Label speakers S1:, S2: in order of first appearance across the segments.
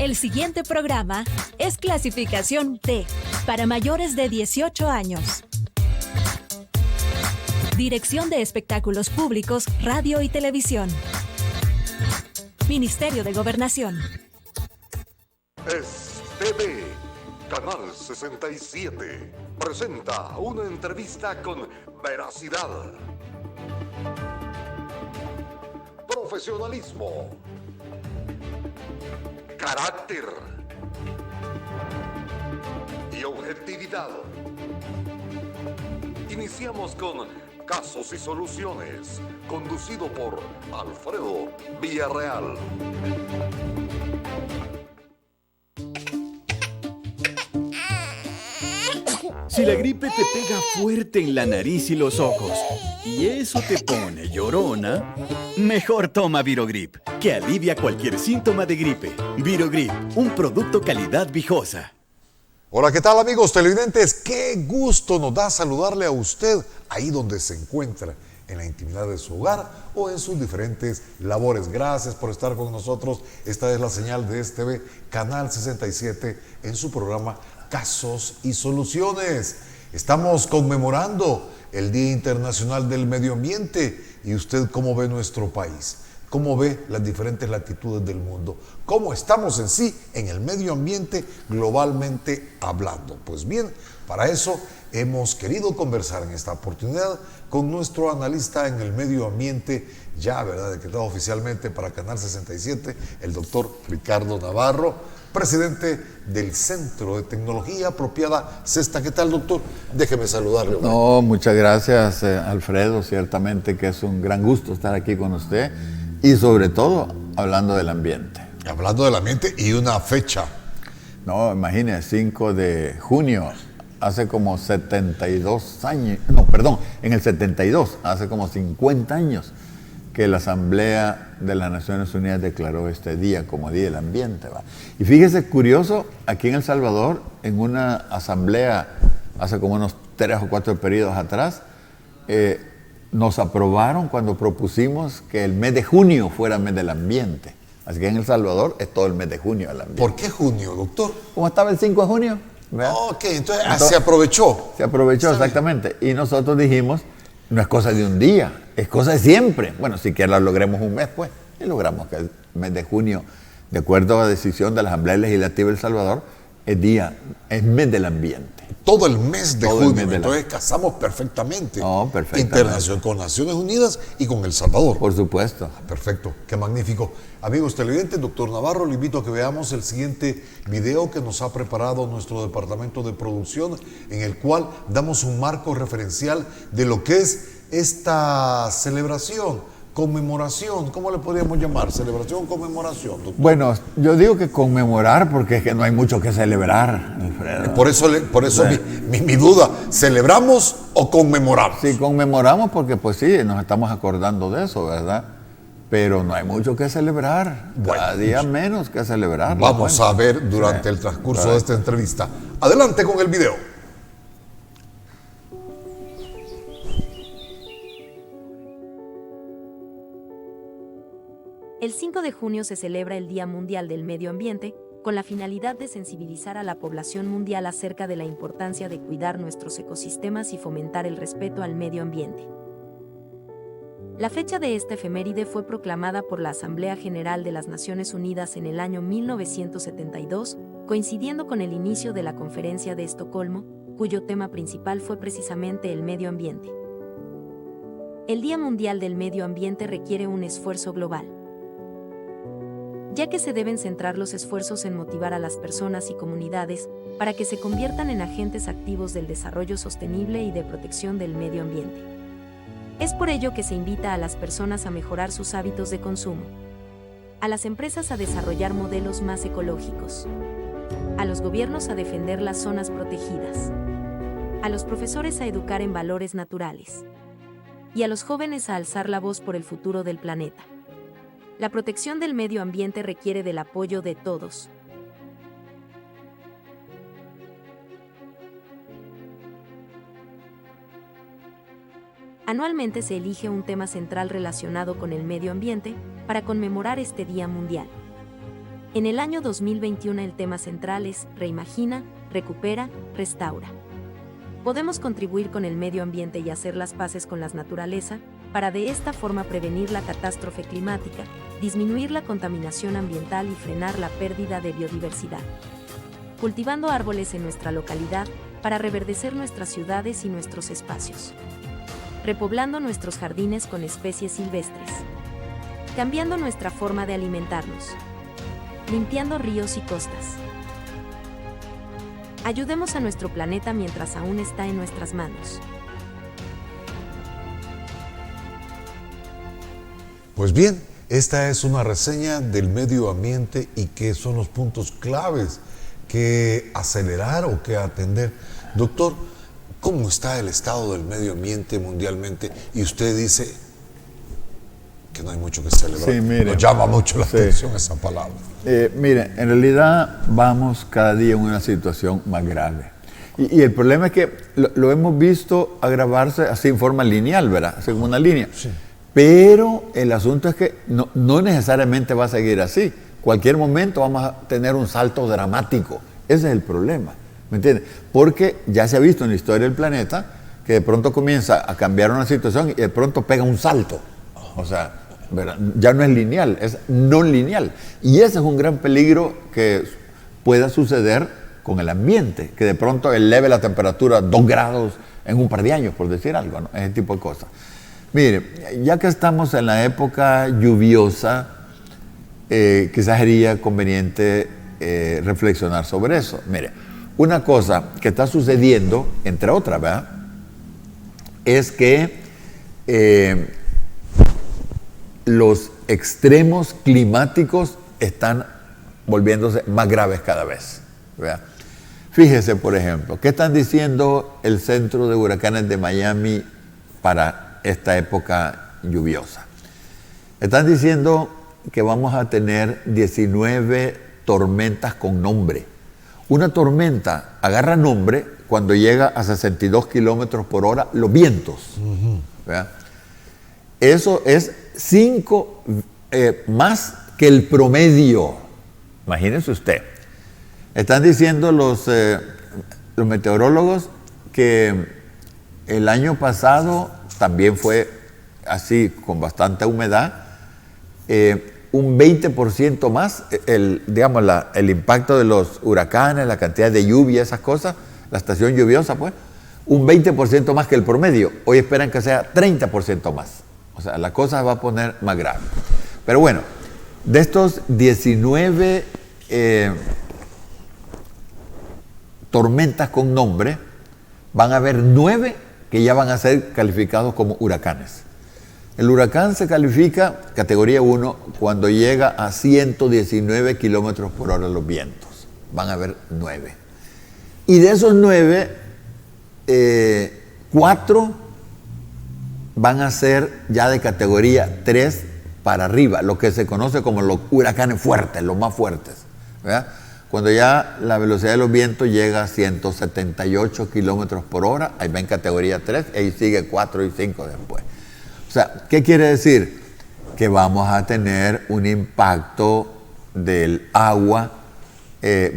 S1: El siguiente programa es clasificación T para mayores de 18 años. Dirección de Espectáculos Públicos, Radio y Televisión. Ministerio de Gobernación.
S2: Es TV, Canal 67. Presenta una entrevista con veracidad, profesionalismo, carácter y objetividad. Iniciamos con Casos y Soluciones, conducido por Alfredo Villarreal.
S3: Si la gripe te pega fuerte en la nariz y los ojos, y eso te pone llorona, mejor toma Virogrip, que alivia cualquier síntoma de gripe. Virogrip, un producto calidad Vijosa.
S2: Hola, ¿qué tal, amigos televidentes? Qué gusto nos da saludarle a usted ahí donde se encuentra, en la intimidad de su hogar o en sus diferentes labores. Gracias por estar con nosotros. Esta es la señal de STV Canal 67 en su programa Casos y Soluciones. Estamos conmemorando el Día Internacional del Medio Ambiente. ¿Y usted cómo ve nuestro país? ¿Cómo ve las diferentes latitudes del mundo? ¿Cómo estamos en sí en el medio ambiente globalmente hablando? Pues bien, para eso hemos querido conversar en esta oportunidad con nuestro analista en el medio ambiente, ya, ¿verdad?, decretado oficialmente para Canal 67, el doctor Ricardo Navarro, presidente del Centro de Tecnología Apropiada CESTA. ¿Qué tal, doctor? Déjeme saludarle.
S4: No, muchas gracias, Alfredo. Ciertamente que es un gran gusto estar aquí con usted y sobre todo hablando del ambiente.
S2: Hablando del ambiente y una fecha.
S4: No, imagínese, 5 de junio, hace como 72 años, no, perdón, en el 72, hace como 50 años que la Asamblea de las Naciones Unidas declaró este día como Día del Ambiente, ¿va? Y fíjese, curioso, aquí en El Salvador, en una asamblea hace como unos 3 o 4 periodos atrás, nos aprobaron cuando propusimos que el mes de junio fuera mes del ambiente. Así que en El Salvador es todo el mes de junio el ambiente.
S2: ¿Por qué junio, doctor?
S4: ¿Cómo estaba el 5 de junio?
S2: Ok, entonces se aprovechó.
S4: Se aprovechó, exactamente. Y nosotros dijimos, no es cosa de un día, es cosa de siempre. Bueno, si que la logremos un mes, pues. Y logramos que el mes de junio, de acuerdo a la decisión de la Asamblea Legislativa de El Salvador, es mes del ambiente.
S2: Todo el mes de
S4: Todo
S2: junio. Entonces casamos perfectamente.
S4: No, perfectamente.
S2: Internacional, con Naciones Unidas y con El Salvador.
S4: Por supuesto.
S2: Perfecto, qué magnífico. Amigos televidentes, doctor Navarro, le invito a que veamos el siguiente video que nos ha preparado nuestro departamento de producción, en el cual damos un marco referencial de lo que es esta celebración, conmemoración. ¿Cómo le podríamos llamar? ¿Celebración o conmemoración, doctor?
S4: Bueno, yo digo que conmemorar porque es que no hay mucho que celebrar, Alfredo.
S2: Por eso mi duda, ¿celebramos o conmemoramos?
S4: Sí, conmemoramos porque pues sí, nos estamos acordando de eso, ¿verdad? Pero no hay mucho que celebrar, cada día menos que celebrar.
S2: Vamos a ver durante el transcurso de esta entrevista. Adelante con el video.
S5: El 5 de junio se celebra el Día Mundial del Medio Ambiente, con la finalidad de sensibilizar a la población mundial acerca de la importancia de cuidar nuestros ecosistemas y fomentar el respeto al medio ambiente. La fecha de esta efeméride fue proclamada por la Asamblea General de las Naciones Unidas en el año 1972, coincidiendo con el inicio de la Conferencia de Estocolmo, cuyo tema principal fue precisamente el medio ambiente. El Día Mundial del Medio Ambiente requiere un esfuerzo global, ya que se deben centrar los esfuerzos en motivar a las personas y comunidades para que se conviertan en agentes activos del desarrollo sostenible y de protección del medio ambiente. Es por ello que se invita a las personas a mejorar sus hábitos de consumo, a las empresas a desarrollar modelos más ecológicos, a los gobiernos a defender las zonas protegidas, a los profesores a educar en valores naturales y a los jóvenes a alzar la voz por el futuro del planeta. La protección del medio ambiente requiere del apoyo de todos. Anualmente se elige un tema central relacionado con el medio ambiente para conmemorar este Día Mundial. En el año 2021 el tema central es Reimagina, Recupera, Restaura. Podemos contribuir con el medio ambiente y hacer las paces con la naturaleza, para de esta forma prevenir la catástrofe climática, disminuir la contaminación ambiental y frenar la pérdida de biodiversidad. Cultivando árboles en nuestra localidad, para reverdecer nuestras ciudades y nuestros espacios. Repoblando nuestros jardines con especies silvestres. Cambiando nuestra forma de alimentarnos. Limpiando ríos y costas. Ayudemos a nuestro planeta mientras aún está en nuestras manos.
S2: Pues bien, esta es una reseña del medio ambiente y qué son los puntos claves que acelerar o que atender. Doctor, ¿cómo está el estado del medio ambiente mundialmente? Y usted dice que no hay mucho que celebrar.
S4: Sí, mire,
S2: nos llama mucho la atención esa palabra.
S4: Mire, en realidad vamos cada día en una situación más grave. Y el problema es que lo hemos visto agravarse así en forma lineal, ¿verdad? Así como una línea.
S2: Sí.
S4: Pero el asunto es que no necesariamente va a seguir así. Cualquier momento vamos a tener un salto dramático. Ese es el problema, ¿me entiendes? Porque ya se ha visto en la historia del planeta que de pronto comienza a cambiar una situación y de pronto pega un salto. O sea, ¿verdad? Ya no es lineal, es no lineal. Y ese es un gran peligro que pueda suceder con el ambiente, que de pronto eleve la temperatura 2 grados en un par de años, por decir algo, ¿no? Ese tipo de cosas. Mire, ya que estamos en la época lluviosa, quizás sería conveniente reflexionar sobre eso. Mire, una cosa que está sucediendo, entre otras, ¿verdad?, es que los extremos climáticos están volviéndose más graves cada vez, ¿verdad? Fíjese, por ejemplo, ¿qué están diciendo el Centro de Huracanes de Miami para esta época lluviosa? Están diciendo que vamos a tener 19 tormentas con nombre. Una tormenta agarra nombre cuando llega a 62 kilómetros por hora los vientos. ¿Verdad? Eso es 5 más que el promedio. Imagínense usted. Están diciendo los meteorólogos que el año pasado también fue así, con bastante humedad, un 20% más, el impacto de los huracanes, la cantidad de lluvia, esas cosas, la estación lluviosa, pues, un 20% más que el promedio. Hoy esperan que sea 30% más. O sea, la cosa se va a poner más grave. Pero bueno, de estos 19 tormentas con nombre, van a haber 9 que ya van a ser calificados como huracanes. El huracán se califica categoría 1 cuando llega a 119 kilómetros por hora los vientos. Van a haber 9. Y de esos 9, 4 van a ser ya de categoría 3 para arriba, lo que se conoce como los huracanes fuertes, los más fuertes, ¿verdad? Cuando ya la velocidad de los vientos llega a 178 kilómetros por hora, ahí va en categoría 3, y ahí sigue 4 y 5 después. O sea, ¿qué quiere decir? Que vamos a tener un impacto del agua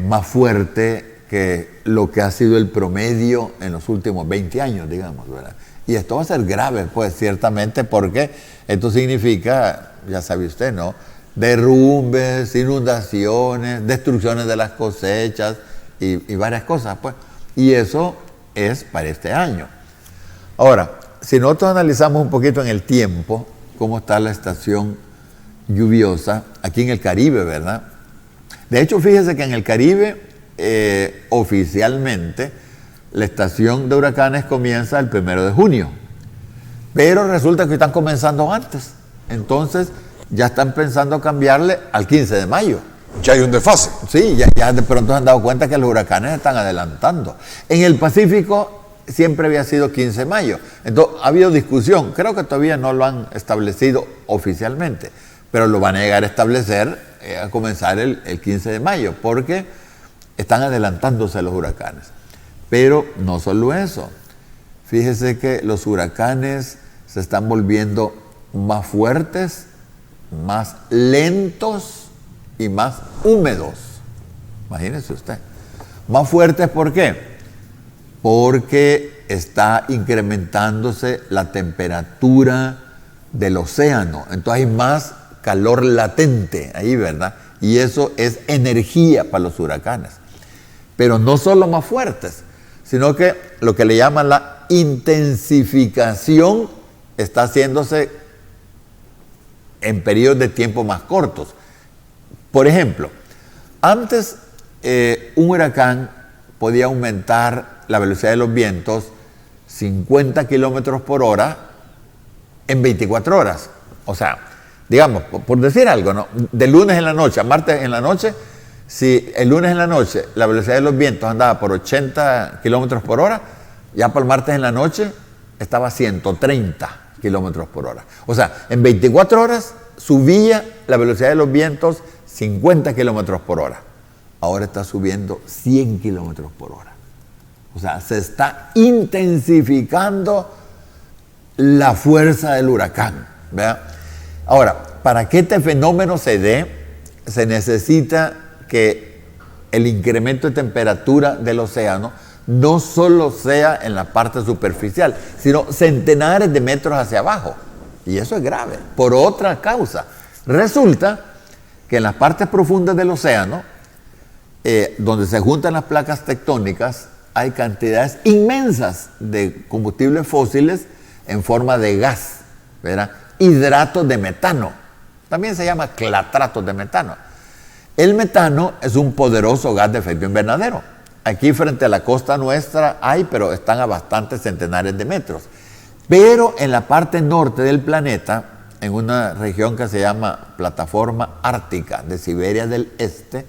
S4: más fuerte que lo que ha sido el promedio en los últimos 20 años, digamos, ¿verdad? Y esto va a ser grave, pues, ciertamente, porque esto significa, ya sabe usted, ¿no?, derrumbes, inundaciones, destrucciones de las cosechas y varias cosas, pues. Y eso es para este año. Ahora, si nosotros analizamos un poquito en el tiempo cómo está la estación lluviosa aquí en el Caribe, ¿verdad? De hecho, fíjese que en el Caribe, oficialmente, la estación de huracanes comienza el 1 de junio. Pero resulta que están comenzando antes. Entonces, ya están pensando cambiarle al 15 de mayo.
S2: Ya hay un desfase.
S4: Sí, ya de pronto se han dado cuenta que los huracanes están adelantando. En el Pacífico siempre había sido 15 de mayo. Entonces, ha habido discusión. Creo que todavía no lo han establecido oficialmente, pero lo van a llegar a establecer a comenzar el 15 de mayo, porque están adelantándose los huracanes. Pero no solo eso. Fíjese que los huracanes se están volviendo más fuertes, más lentos y más húmedos. Imagínese usted. Más fuertes, ¿por qué? Porque está incrementándose la temperatura del océano. Entonces hay más calor latente ahí, ¿verdad? Y eso es energía para los huracanes. Pero no solo más fuertes, sino que lo que le llaman la intensificación está haciéndose en periodos de tiempo más cortos. Por ejemplo, antes un huracán podía aumentar la velocidad de los vientos 50 kilómetros por hora en 24 horas. O sea, digamos, por decir algo, ¿no? De lunes en la noche a martes en la noche, si el lunes en la noche la velocidad de los vientos andaba por 80 kilómetros por hora, ya para el martes en la noche estaba a 130 kilómetros por hora. O sea, en 24 horas subía la velocidad de los vientos 50 kilómetros por hora. Ahora está subiendo 100 kilómetros por hora. O sea, se está intensificando la fuerza del huracán, ¿verdad? Ahora, para que este fenómeno se dé, se necesita que el incremento de temperatura del océano no solo sea en la parte superficial, sino centenares de metros hacia abajo. Y eso es grave, por otra causa. Resulta que en las partes profundas del océano, donde se juntan las placas tectónicas, hay cantidades inmensas de combustibles fósiles en forma de gas, ¿verdad? Hidratos de metano. También se llama clatratos de metano. El metano es un poderoso gas de efecto invernadero. Aquí frente a la costa nuestra hay, pero están a bastantes centenares de metros. Pero en la parte norte del planeta, en una región que se llama Plataforma Ártica de Siberia del Este,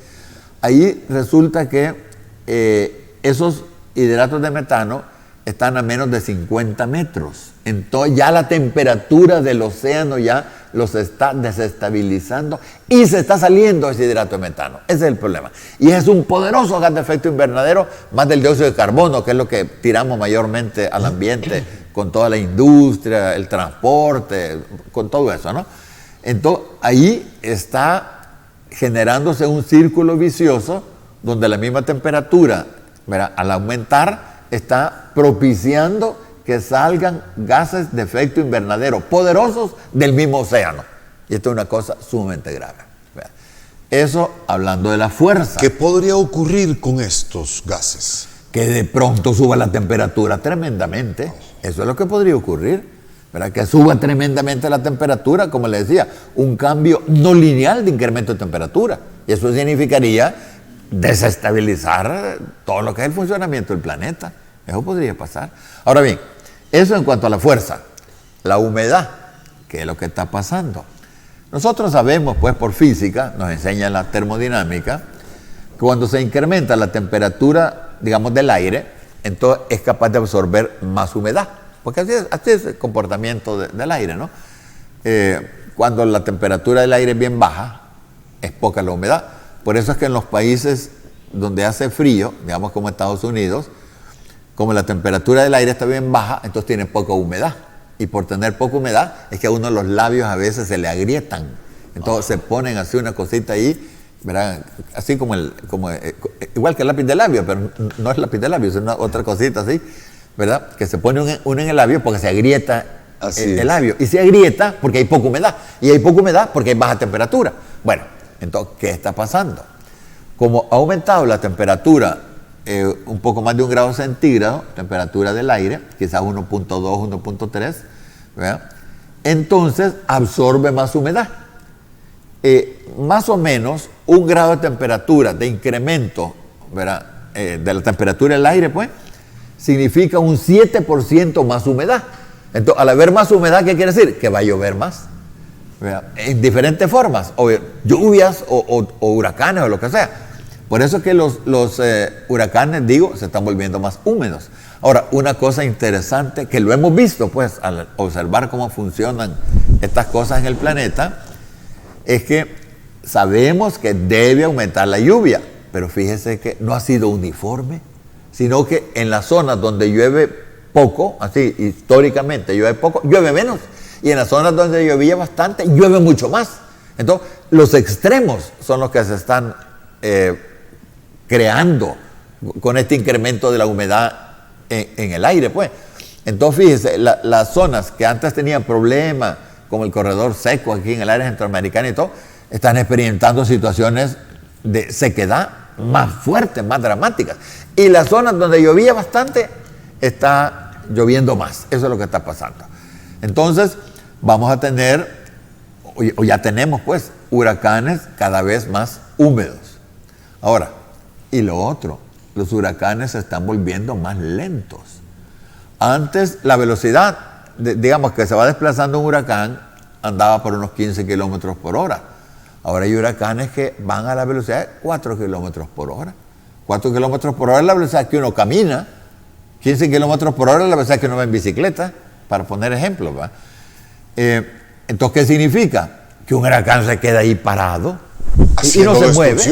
S4: ahí resulta que esos hidratos de metano están a menos de 50 metros. Entonces ya la temperatura del océano ya los está desestabilizando y se está saliendo ese hidrato de metano. Ese es el problema. Y es un poderoso gas de efecto invernadero, más del dióxido de carbono, que es lo que tiramos mayormente al ambiente con toda la industria, el transporte, con todo eso, ¿no? Entonces ahí está generándose un círculo vicioso donde la misma temperatura, ¿verdad?, al aumentar, está propiciando que salgan gases de efecto invernadero poderosos del mismo océano. Y esto es una cosa sumamente grave. Eso hablando de la fuerza.
S2: ¿Qué podría ocurrir con estos gases?
S4: Que de pronto suba la temperatura tremendamente. Eso es lo que podría ocurrir, ¿verdad? Que suba tremendamente la temperatura, como le decía, un cambio no lineal de incremento de temperatura. Y eso significaría desestabilizar todo lo que es el funcionamiento del planeta. Eso podría pasar. Ahora bien, eso en cuanto a la fuerza. La humedad, ¿qué es lo que está pasando? Nosotros sabemos, pues por física, nos enseña la termodinámica, que cuando se incrementa la temperatura, digamos, del aire, entonces es capaz de absorber más humedad. Porque así es el comportamiento del aire, ¿no? Cuando la temperatura del aire es bien baja, es poca la humedad. Por eso es que en los países donde hace frío, digamos como Estados Unidos, como la temperatura del aire está bien baja, entonces tiene poca humedad. Y por tener poca humedad, es que a uno los labios a veces se le agrietan. Entonces se ponen así una cosita ahí, ¿verdad? Así como igual que el lápiz de labio, pero no es lápiz de labio, es una otra cosita así, ¿verdad? Que se pone uno en el labio porque se agrieta el labio. Y se agrieta porque hay poca humedad. Y hay poca humedad porque hay baja temperatura. Bueno, entonces, ¿qué está pasando? Como ha aumentado la temperatura un poco más de 1 grado centígrado, temperatura del aire, quizás 1.2, 1.3, ¿verdad? Entonces absorbe más humedad. Más o menos 1 grado de temperatura de incremento, ¿verdad?, de la temperatura del aire, pues, significa un 7% más humedad. Entonces, al haber más humedad, ¿qué quiere decir? Que va a llover más, ¿verdad?, en diferentes formas, o lluvias o huracanes o lo que sea. Por eso es que los huracanes, digo, se están volviendo más húmedos. Ahora, una cosa interesante que lo hemos visto, pues, al observar cómo funcionan estas cosas en el planeta, es que sabemos que debe aumentar la lluvia, pero fíjese que no ha sido uniforme, sino que en las zonas donde llueve poco, así históricamente llueve poco, llueve menos, y en las zonas donde llovía bastante, llueve mucho más. Entonces, los extremos son los que se están creando con este incremento de la humedad en el aire, pues. Entonces, fíjese, las zonas que antes tenían problemas, como el corredor seco aquí en el área centroamericana y todo, están experimentando situaciones de sequedad más fuertes, más dramáticas. Y las zonas donde llovía bastante, está lloviendo más. Eso es lo que está pasando. Entonces, vamos a tener, o ya tenemos pues, huracanes cada vez más húmedos. Ahora, y lo otro, los huracanes se están volviendo más lentos. Antes, la velocidad, digamos que se va desplazando un huracán, andaba por unos 15 kilómetros por hora. Ahora hay huracanes que van a la velocidad de 4 kilómetros por hora. 4 kilómetros por hora es la velocidad que uno camina. 15 kilómetros por hora es la velocidad que uno va en bicicleta, para poner ejemplos, ¿va? Entonces, ¿qué significa? Que un huracán se queda ahí parado y no se mueve.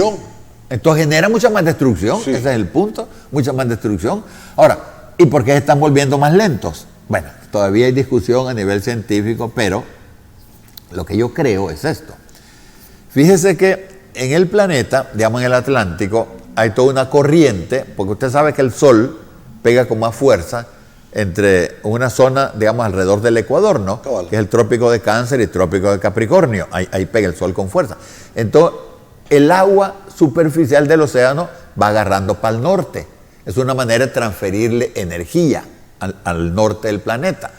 S4: Entonces genera mucha más destrucción, sí. Ese es el punto, mucha más destrucción. Ahora, ¿y por qué se están volviendo más lentos? Bueno, todavía hay discusión a nivel científico, pero lo que yo creo es esto. Fíjese que en el planeta, digamos en el Atlántico, hay toda una corriente, porque usted sabe que el Sol pega con más fuerza entre una zona, digamos, alrededor del Ecuador, ¿no? Cabal. Que es el trópico de Cáncer y el trópico de Capricornio. Ahí pega el Sol con fuerza. Entonces, el agua superficial del océano va agarrando para el norte. Es una manera de transferirle energía al norte del planeta.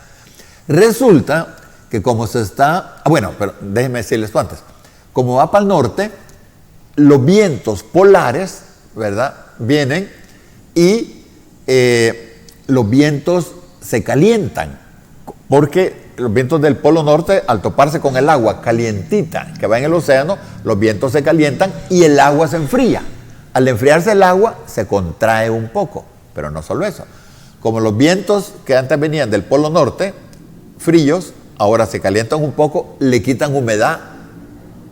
S4: Resulta que como se está... Bueno, pero déjenme decirles esto antes. Como va para el norte, los vientos polares, ¿verdad?, vienen y los vientos se calientan, porque los vientos del polo norte, al toparse con el agua calientita que va en el océano, los vientos se calientan y el agua se enfría. Al enfriarse el agua, se contrae un poco, pero no solo eso. Como los vientos que antes venían del polo norte, fríos, ahora se calientan un poco, le quitan humedad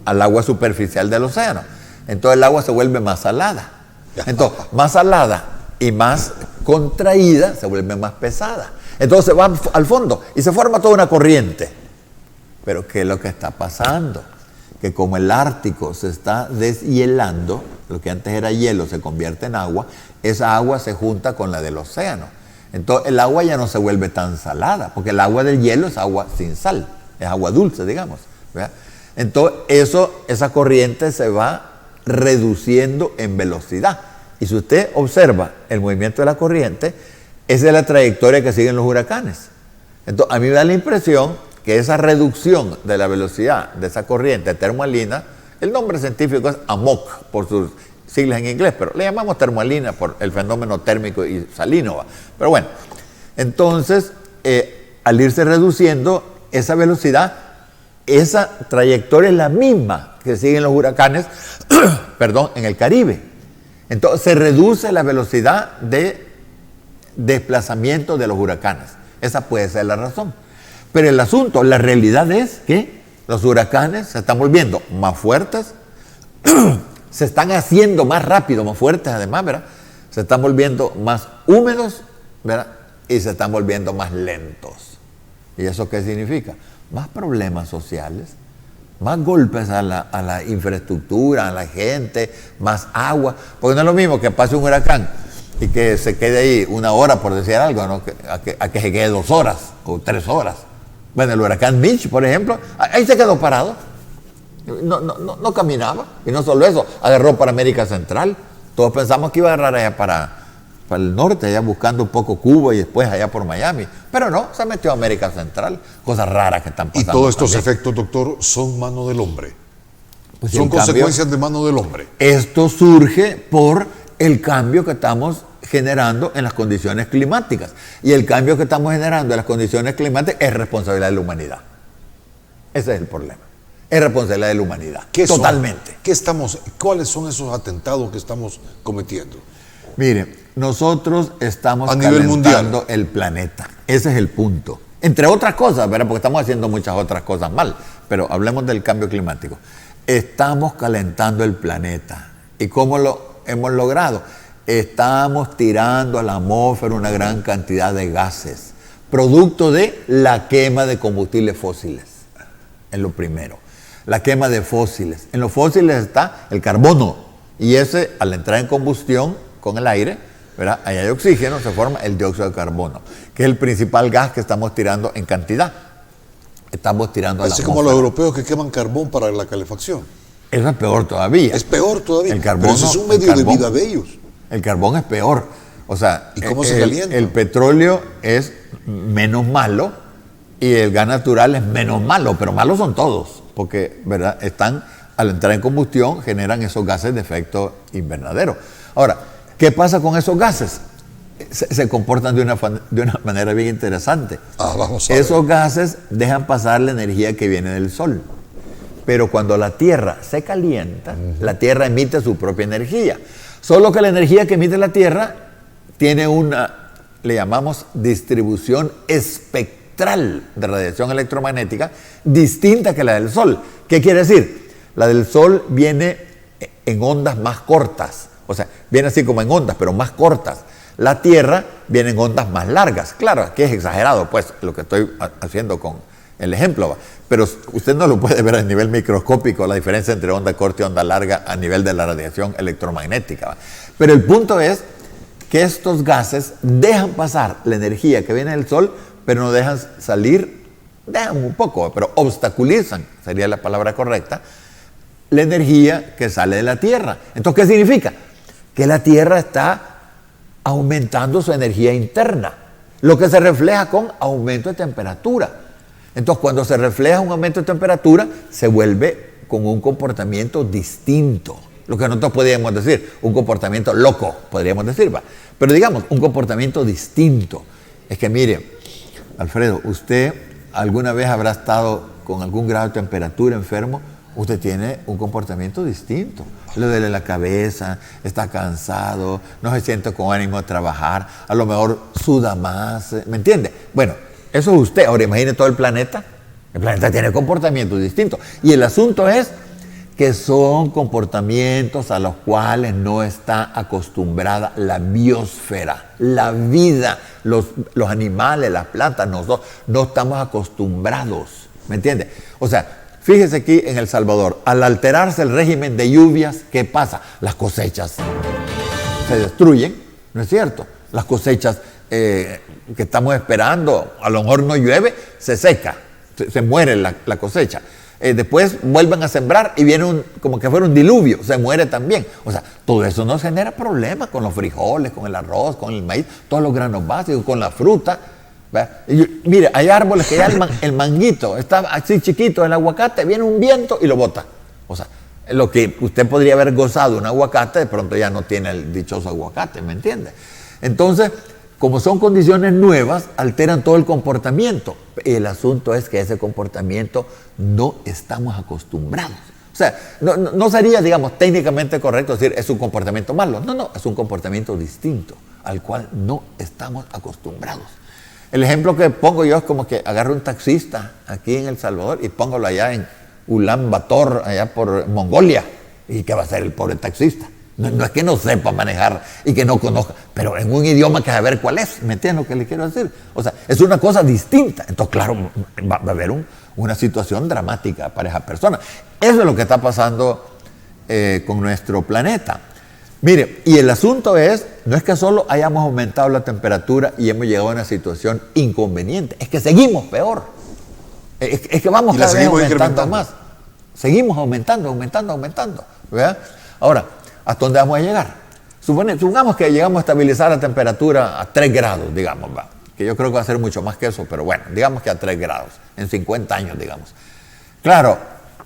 S4: al agua superficial del océano. Entonces el agua se vuelve más salada. Entonces, más salada y más contraída, se vuelve más pesada. Entonces se va al fondo y se forma toda una corriente. Pero ¿qué es lo que está pasando? Que como el Ártico se está deshielando, lo que antes era hielo se convierte en agua, esa agua se junta con la del océano. Entonces el agua ya no se vuelve tan salada, porque el agua del hielo es agua sin sal, es agua dulce, digamos, ¿verdad? Entonces esa corriente se va reduciendo en velocidad. Y si usted observa el movimiento de la corriente, esa es la trayectoria que siguen los huracanes. Entonces a mí me da la impresión que esa reducción de la velocidad de esa corriente termoalina, el nombre científico es AMOC, por sus siglas en inglés, pero le llamamos termoalina por el fenómeno térmico y salino. Pero bueno, entonces, al irse reduciendo esa velocidad, esa trayectoria es la misma que siguen los huracanes, perdón, en el Caribe. Entonces se reduce la velocidad de desplazamiento de los huracanes. Esa puede ser la razón. Pero el asunto, la realidad es que los huracanes se están volviendo más fuertes, se están haciendo más rápido, más fuertes además, ¿verdad? Se están volviendo más húmedos, ¿verdad? Y se están volviendo más lentos. ¿Y eso qué significa? Más problemas sociales, más golpes a la infraestructura, a la gente, más agua. Porque no es lo mismo que pase un huracán y que se quede ahí una hora, por decir algo, ¿no? a que se quede 2 horas o 3 horas. Bueno, el huracán Mitch, por ejemplo, ahí se quedó parado. No caminaba. Y no solo eso, agarró para América Central. Todos pensamos que iba a agarrar allá para el norte, allá buscando un poco Cuba y después allá por Miami. Pero no, se metió a América Central. Cosas raras que están pasando.
S2: Y todos estos
S4: también.
S2: efectos, doctor, son mano del hombre.
S4: Pues
S2: son consecuencias de mano del hombre.
S4: Esto surge por el cambio que estamos generando en las condiciones climáticas. Y el cambio que estamos generando en las condiciones climáticas es responsabilidad de la humanidad. Ese es el problema. Es responsabilidad de la humanidad. Totalmente.
S2: ¿Cuáles son esos atentados que estamos cometiendo?
S4: Mire, nosotros estamos
S2: a nivel
S4: calentando
S2: mundial
S4: el planeta. Ese es el punto. Entre otras cosas, ¿verdad? Porque estamos haciendo muchas otras cosas mal. Pero hablemos del cambio climático. Estamos calentando el planeta. ¿Y cómo lo hemos logrado? Estamos tirando a la atmósfera una gran cantidad de gases, producto de la quema de combustibles fósiles. Es lo primero. la quema de fósiles. En los fósiles está el carbono y ese, al entrar en combustión con el aire, ¿verdad? Ahí hay oxígeno, se forma el dióxido de carbono, que es el principal gas que estamos tirando en cantidad. Estamos tirando a la
S2: Así como los europeos que queman carbón para la calefacción.
S4: Eso es peor todavía.
S2: Es peor todavía.
S4: El carbono,
S2: pero ese es un medio de vida de ellos.
S4: El carbón es peor. O sea,
S2: ¿y cómo se calienta?
S4: El petróleo es menos malo y el gas natural es menos malo, pero malos son todos, porque, ¿verdad? Al entrar en combustión generan esos gases de efecto invernadero. Ahora, ¿qué pasa con esos gases? Se comportan de una manera bien interesante.
S2: Vamos a ver.
S4: Esos gases dejan pasar la energía que viene del sol. Pero cuando la Tierra se calienta, la Tierra emite su propia energía. Solo que la energía que emite la Tierra tiene le llamamos distribución espectral de radiación electromagnética distinta que la del Sol. ¿Qué quiere decir? La del Sol viene en ondas más cortas. O sea, viene así como en ondas, pero más cortas. La Tierra viene en ondas más largas. Claro, aquí es exagerado, pues, lo que estoy haciendo con el ejemplo. Pero usted no lo puede ver a nivel microscópico, la diferencia entre onda corta y onda larga a nivel de la radiación electromagnética. Pero el punto es que estos gases dejan pasar la energía que viene del Sol, pero no dejan salir, dejan un poco, pero obstaculizan, sería la palabra correcta, la energía que sale de la Tierra. Entonces, ¿qué significa? Que la Tierra está aumentando su energía interna, lo que se refleja con aumento de temperatura. Entonces, cuando se refleja un aumento de temperatura, se vuelve con un comportamiento distinto. Lo que nosotros podríamos decir, un comportamiento loco, podríamos decir, ¿va? Pero digamos, un comportamiento distinto. Es que mire, Alfredo, usted alguna vez habrá estado con algún grado de temperatura enfermo, usted tiene un comportamiento distinto. Le duele la cabeza, está cansado, no se siente con ánimo de trabajar, a lo mejor suda más, ¿me entiende? Bueno, eso es usted. Ahora imagine todo el planeta. El planeta tiene comportamientos distintos. Y el asunto es que son comportamientos a los cuales no está acostumbrada la biosfera, la vida, los animales, las plantas, nosotros no estamos acostumbrados, ¿me entiende? O sea, fíjese aquí en El Salvador, al alterarse el régimen de lluvias, ¿qué pasa? Las cosechas se destruyen, ¿no es cierto? Las cosechas que estamos esperando, a lo mejor no llueve, se seca, se muere la cosecha. Después vuelven a sembrar y viene como que fuera un diluvio, se muere también. O sea, todo eso nos genera problemas con los frijoles, con el arroz, con el maíz, todos los granos básicos, con la fruta. Mire, hay árboles que ya el manguito está así chiquito, el aguacate, viene un viento y lo bota. O sea, lo que usted podría haber gozado un aguacate, de pronto ya no tiene el dichoso aguacate, ¿me entiende? Entonces, como son condiciones nuevas, alteran todo el comportamiento. El asunto es que ese comportamiento no estamos acostumbrados. O sea, no sería, digamos, técnicamente correcto decir es un comportamiento malo. No, es un comportamiento distinto al cual no estamos acostumbrados. El ejemplo que pongo yo es como que agarro un taxista aquí en El Salvador y póngalo allá en Ulan Bator, allá por Mongolia. ¿Y qué va a hacer el pobre taxista? No es que no sepa manejar y que no conozca, pero en un idioma que saber cuál es, ¿me entienden lo que le quiero decir? O sea, es una cosa distinta. Entonces, claro, va a haber una situación dramática para esa persona. Eso es lo que está pasando con nuestro planeta. Mire, y el asunto no es que solo hayamos aumentado la temperatura y hemos llegado a una situación inconveniente, es que seguimos peor. Es que vamos cada vez aumentando más. Seguimos aumentando, ¿verdad? Ahora, ¿hasta dónde vamos a llegar? Supongamos que llegamos a estabilizar la temperatura a 3 grados, digamos, ¿va? Que yo creo que va a ser mucho más que eso, pero bueno, digamos que a 3 grados, en 50 años, digamos. Claro,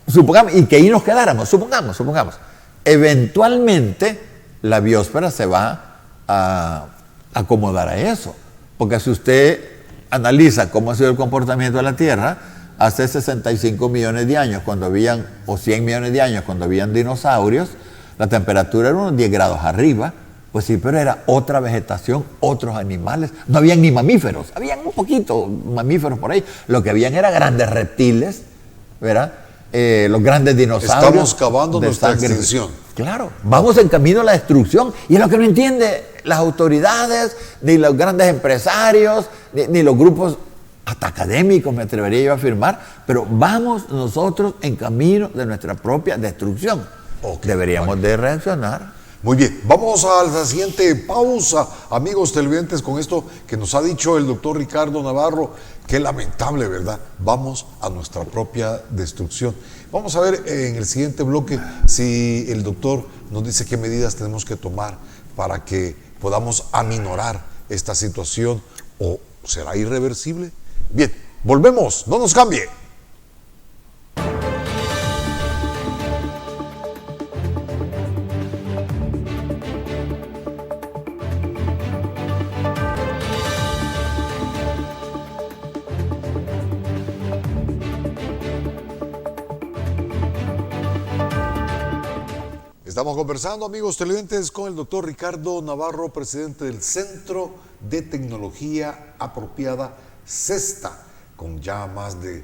S4: supongamos, y que ahí nos quedáramos, supongamos. Eventualmente, la biosfera se va a acomodar a eso. Porque si usted analiza cómo ha sido el comportamiento de la Tierra, hace 65 millones de años, o 100 millones de años, cuando habían dinosaurios, la temperatura era unos 10 grados arriba, pues sí, pero era otra vegetación, otros animales. No habían ni mamíferos, habían un poquito mamíferos por ahí. Lo que habían eran grandes reptiles, ¿verdad? Los grandes dinosaurios.
S2: Estamos cavando nuestra extinción.
S4: Claro, vamos en camino a la destrucción. Y es lo que no entiende las autoridades, ni los grandes empresarios, ni los grupos hasta académicos me atrevería yo a afirmar, pero vamos nosotros en camino de nuestra propia destrucción. Deberíamos de reaccionar.
S2: Muy bien, vamos a la siguiente pausa, amigos televidentes, con esto que nos ha dicho el doctor Ricardo Navarro. Qué lamentable, ¿verdad? Vamos a nuestra propia destrucción. Vamos a ver en el siguiente bloque si el doctor nos dice qué medidas tenemos que tomar para que podamos aminorar esta situación, o será irreversible. Bien, volvemos, no nos cambie. Estamos conversando, amigos televidentes, con el doctor Ricardo Navarro, presidente del Centro de Tecnología Apropiada, CESTA, con ya más de,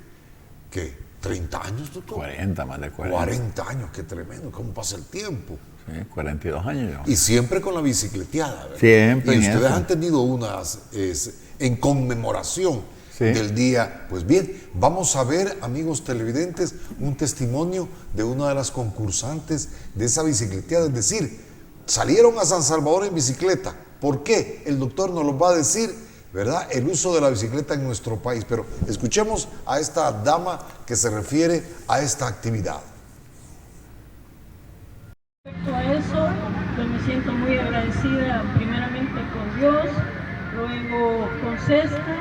S2: ¿qué? ¿30 años, doctor?
S4: 40, más de 40.
S2: 40 años, qué tremendo, cómo pasa el tiempo.
S4: Sí, 42 años yo.
S2: Y siempre con la bicicleteada, ¿verdad?
S4: Siempre.
S2: Y ustedes
S4: eso.
S2: han tenido unas en conmemoración
S4: Sí.
S2: del día. Pues bien, vamos a ver, amigos televidentes, un testimonio de una de las concursantes de esa bicicleteada. Es decir, salieron a San Salvador en bicicleta. ¿Por qué? El doctor nos lo va a decir, ¿verdad? El uso de la bicicleta en nuestro país. Pero escuchemos a esta dama que se refiere a esta actividad.
S6: Respecto a eso, pues me siento muy agradecida primeramente con Dios, luego con CESTA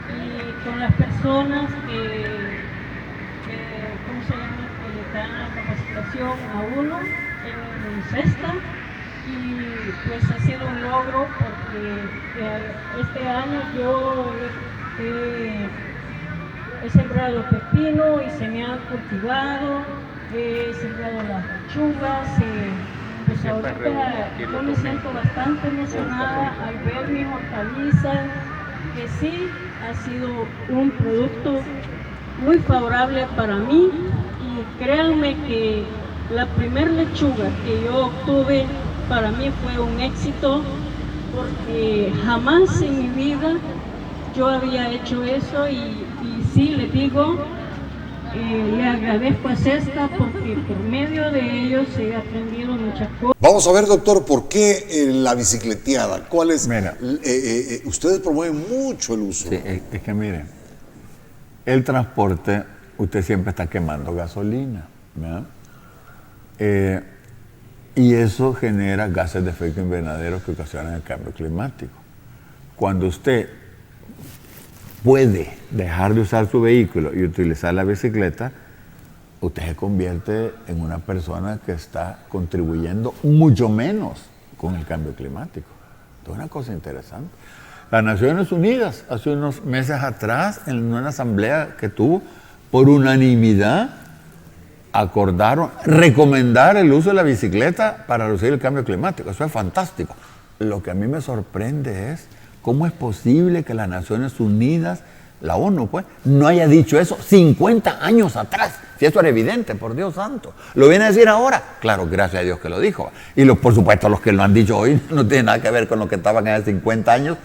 S6: y con las personas ¿cómo se llama? Que le dan la capacitación a uno en CESTA, y pues ha sido un logro porque este año yo he sembrado pepino y se me han cultivado, he sembrado las lechugas, pues ahorita yo me siento bastante emocionada al ver mis hortalizas, que sí ha sido un producto muy favorable para mí, y créanme que la primer lechuga que yo obtuve para mí fue un éxito, porque jamás en mi vida yo había hecho eso, y sí les digo, le agradezco a CESTA porque por medio de ellos he aprendido muchas cosas.
S2: Vamos a ver, doctor, ¿por qué la bicicleteada? ¿Cuál es?
S4: Mira.
S2: Ustedes promueven mucho el uso.
S4: Sí, es que mire, el transporte, usted siempre está quemando gasolina, ¿verdad? Y eso genera gases de efecto invernadero que ocasionan el cambio climático. Cuando usted puede dejar de usar su vehículo y utilizar la bicicleta, usted se convierte en una persona que está contribuyendo mucho menos con el cambio climático. Esto es una cosa interesante. Las Naciones Unidas, hace unos meses atrás, en una asamblea que tuvo, por unanimidad, acordaron recomendar el uso de la bicicleta para reducir el cambio climático. Eso es fantástico. Lo que a mí me sorprende es cómo es posible que las Naciones Unidas, la ONU, pues, no haya dicho eso 50 años atrás. Si eso era evidente, por Dios santo. ¿Lo viene a decir ahora? Claro, gracias a Dios que lo dijo. Y por supuesto, los que lo han dicho hoy no tienen nada que ver con lo que estaban hace 50 años.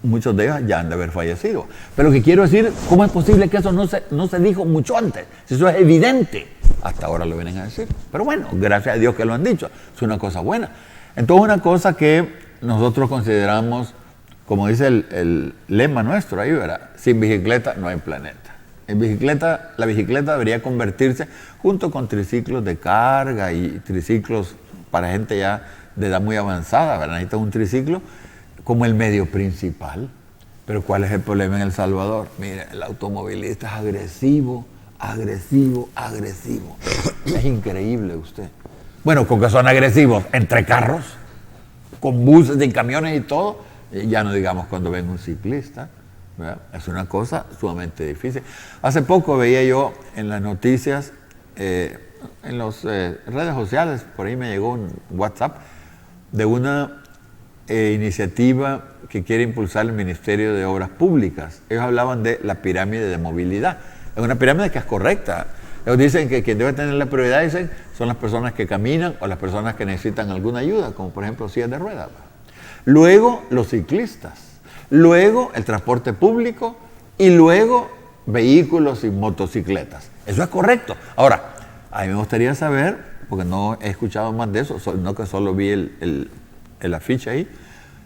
S4: Muchos de ellos ya han de haber fallecido. Pero lo que quiero decir, ¿cómo es posible que eso no se dijo mucho antes? Si eso es evidente. Hasta ahora lo vienen a decir. Pero bueno, gracias a Dios que lo han dicho. Es una cosa buena. Entonces, una cosa que nosotros consideramos, como dice el lema nuestro ahí, ¿verdad? Sin bicicleta no hay planeta. La bicicleta debería convertirse, junto con triciclos de carga y triciclos para gente ya de edad muy avanzada, ¿verdad? Necesita un triciclo como el medio principal. Pero ¿cuál es el problema en El Salvador? Mire, el automovilista es agresivo. Es increíble usted. Bueno, con que son agresivos entre carros, con buses y camiones y todo, ya no digamos cuando ven un ciclista, ¿verdad? Es una cosa sumamente difícil. Hace poco veía yo en las noticias, en las redes sociales, por ahí me llegó un WhatsApp de una iniciativa que quiere impulsar el Ministerio de Obras Públicas. Ellos hablaban de la pirámide de movilidad. Es una pirámide que es correcta. Ellos dicen que quien debe tener la prioridad, dicen, son las personas que caminan o las personas que necesitan alguna ayuda, como por ejemplo sillas de ruedas. Luego los ciclistas. Luego el transporte público y luego vehículos y motocicletas. Eso es correcto. Ahora, a mí me gustaría saber, porque no he escuchado más de eso, no que solo vi el afiche ahí,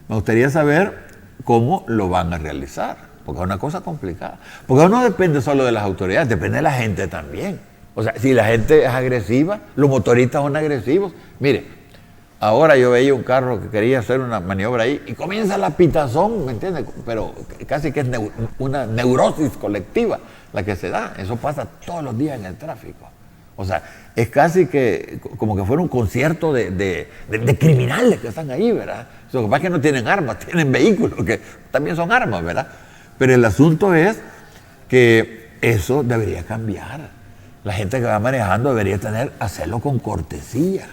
S4: me gustaría saber cómo lo van a realizar, porque es una cosa complicada. Porque no depende solo de las autoridades, depende de la gente también. O sea, si la gente es agresiva, los motoristas son agresivos. Mire, ahora yo veía un carro que quería hacer una maniobra ahí y comienza la pitazón, ¿me entiendes? Pero casi que es una neurosis colectiva la que se da. Eso pasa todos los días en el tráfico. O sea, es casi que como que fuera un concierto de criminales que están ahí, ¿verdad? Lo que pasa es que no tienen armas, tienen vehículos que también son armas, ¿verdad? Pero el asunto es que eso debería cambiar. La gente que va manejando debería hacerlo con cortesía,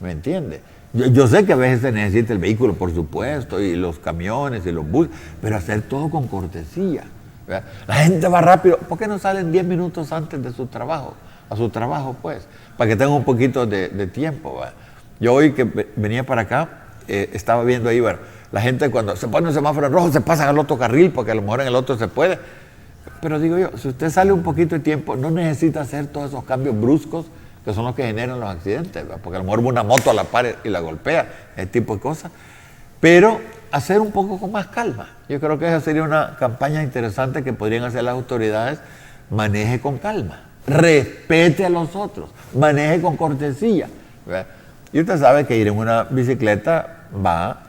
S4: ¿me entiende? Yo sé que a veces se necesita el vehículo, por supuesto, y los camiones y los buses, pero hacer todo con cortesía, ¿verdad? La gente va rápido, ¿por qué no salen 10 minutos antes de su trabajo? A su trabajo, pues, para que tengan un poquito de tiempo, ¿verdad? Yo hoy que venía para acá, estaba viendo ahí, ¿verdad? La gente cuando se pone un semáforo en rojo se pasan al otro carril porque a lo mejor en el otro se puede. Pero digo yo, si usted sale un poquito de tiempo, no necesita hacer todos esos cambios bruscos que son los que generan los accidentes, ¿verdad? Porque a lo mejor una moto a la par y la golpea, ese tipo de cosas. Pero hacer un poco con más calma. Yo creo que esa sería una campaña interesante que podrían hacer las autoridades. Maneje con calma, respete a los otros, maneje con cortesía, ¿verdad? Y usted sabe que ir en una bicicleta va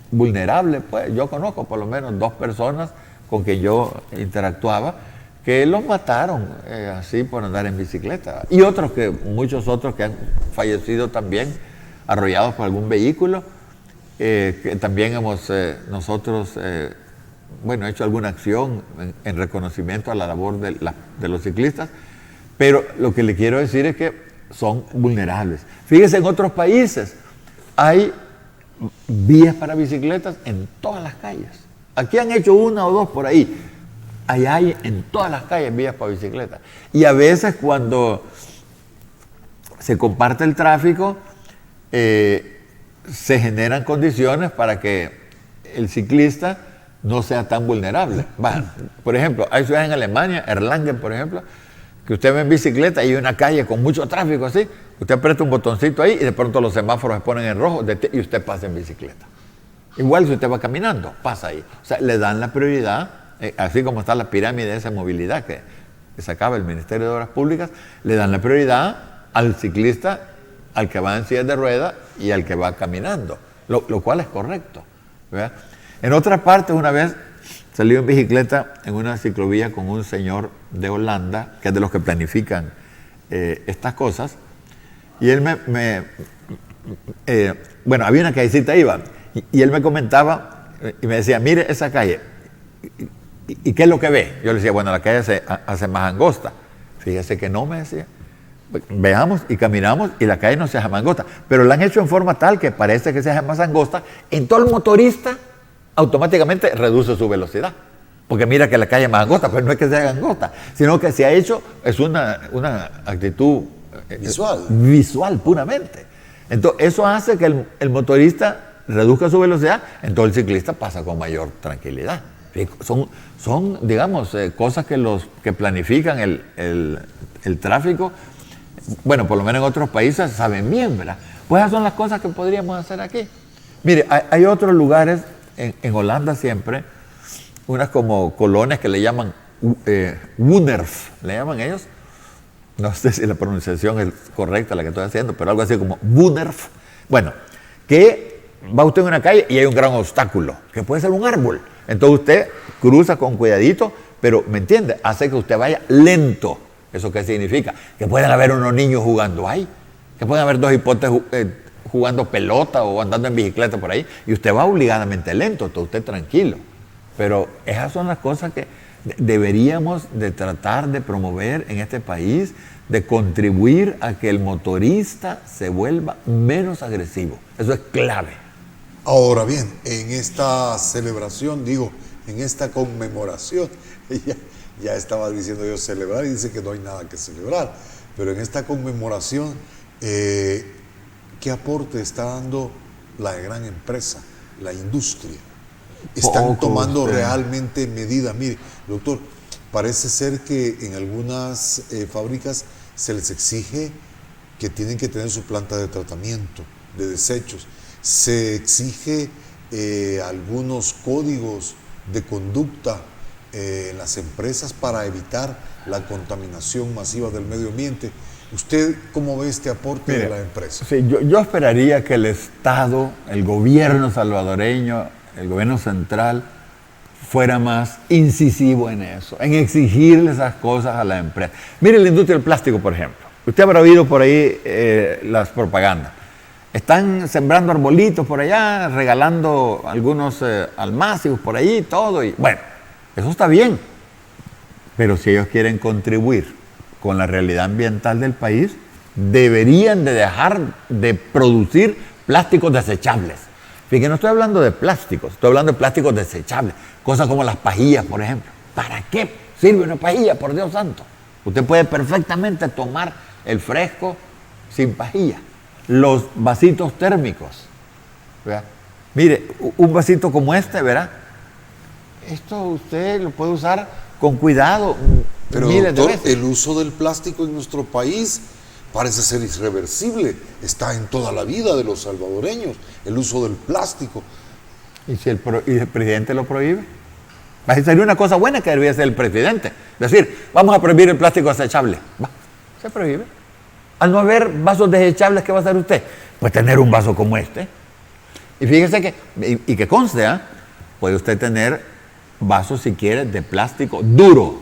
S4: vulnerable, pues. Yo conozco por lo menos 2 personas con quien yo interactuaba que los mataron así por andar en bicicleta. Y muchos otros que han fallecido también, arrollados por algún vehículo, que también hemos nosotros hecho alguna acción en reconocimiento a la labor de los ciclistas. Pero lo que le quiero decir es que son vulnerables. Fíjese, en otros países hay vías para bicicletas en todas las calles. Aquí han hecho 1 o 2 por ahí. Allá hay en todas las calles vías para bicicletas. Y a veces cuando se comparte el tráfico, se generan condiciones para que el ciclista no sea tan vulnerable. Por ejemplo, hay ciudades en Alemania, Erlangen, por ejemplo, que usted ve en bicicleta y hay una calle con mucho tráfico así, usted aprieta un botoncito ahí y de pronto los semáforos se ponen en rojo y usted pasa en bicicleta. Igual si usted va caminando, pasa ahí. O sea, le dan la prioridad, así como está la pirámide de esa movilidad que sacaba el Ministerio de Obras Públicas, le dan la prioridad al ciclista, al que va en silla de ruedas y al que va caminando, lo cual es correcto, ¿verdad? En otra parte, una vez salí en bicicleta en una ciclovía con un señor de Holanda, que es de los que planifican estas cosas, y él había una callecita ahí, y él me comentaba y me decía, mire esa calle, ¿y qué es lo que ve? Yo le decía, bueno, la calle se hace más angosta. Fíjese que no, me decía. Veamos y caminamos y la calle no se hace más angosta, pero la han hecho en forma tal que parece que se hace más angosta. Entonces el motorista automáticamente reduce su velocidad, porque mira que la calle es más angosta, pero no es que se haga angosta, sino que se ha hecho, es una actitud visual puramente. Entonces eso hace que el motorista reduzca su velocidad, entonces el ciclista pasa con mayor tranquilidad. Son digamos, cosas que los que planifican el tráfico, bueno, por lo menos en otros países saben bien, ¿verdad? Pues esas son las cosas que podríamos hacer aquí. Mire, hay otros lugares, en Holanda siempre, unas como colonias que le llaman Woonerf, le llaman ellos. No sé si la pronunciación es correcta la que estoy haciendo, pero algo así como Woonerf. Bueno, que va usted en una calle y hay un gran obstáculo, que puede ser un árbol. Entonces usted cruza con cuidadito, pero, ¿me entiende? Hace que usted vaya lento. ¿Eso qué significa? Que pueden haber unos niños jugando ahí, que pueden haber 2 hipotes jugando pelota o andando en bicicleta por ahí, y usted va obligadamente lento, todo usted tranquilo. Pero esas son las cosas que deberíamos de tratar de promover en este país, de contribuir a que el motorista se vuelva menos agresivo. Eso es clave.
S2: Ahora bien, en esta celebración, en esta conmemoración, ya estaba diciendo yo celebrar y dice que no hay nada que celebrar, pero en esta conmemoración, ¿qué aporte está dando la gran empresa, la industria? están
S4: Poco
S2: tomando
S4: usted.
S2: realmente medidas. Mire, doctor, parece ser que en algunas fábricas se les exige que tienen que tener su planta de tratamiento de desechos. Se exige algunos códigos de conducta en las empresas para evitar la contaminación masiva del medio ambiente. ¿Usted cómo ve este aporte de la empresa?
S4: Sí, yo esperaría que el Estado, el gobierno salvadoreño, el gobierno central, fuera más incisivo en eso, en exigirle esas cosas a la empresa. Mire la industria del plástico, por ejemplo. Usted habrá oído por ahí las propagandas. Están sembrando arbolitos por allá, regalando algunos almácigos por ahí, todo. Y, bueno, eso está bien. Pero si ellos quieren contribuir con la realidad ambiental del país, deberían de dejar de producir plásticos desechables. Fíjense, no estoy hablando de plásticos, estoy hablando de plásticos desechables. Cosas como las pajillas, por ejemplo. ¿Para qué sirve una pajilla, por Dios santo? Usted puede perfectamente tomar el fresco sin pajilla. Los vasitos térmicos. ¿Verdad? Mire, un vasito como este, ¿verdad? Esto usted lo puede usar con cuidado.
S2: Pero
S4: miles de
S2: doctor,
S4: veces.
S2: el uso del plástico en nuestro país parece ser irreversible. Está en toda la vida de los salvadoreños, el uso del plástico.
S4: ¿Y si el presidente lo prohíbe? Así sería una cosa buena que debería hacer el presidente. Decir, vamos a prohibir el plástico desechable. Va, se prohíbe. Al no haber vasos desechables, ¿qué va a hacer usted? Pues tener un vaso como este. Y fíjese que, y que conste, puede usted tener vasos, si quiere, de plástico duro.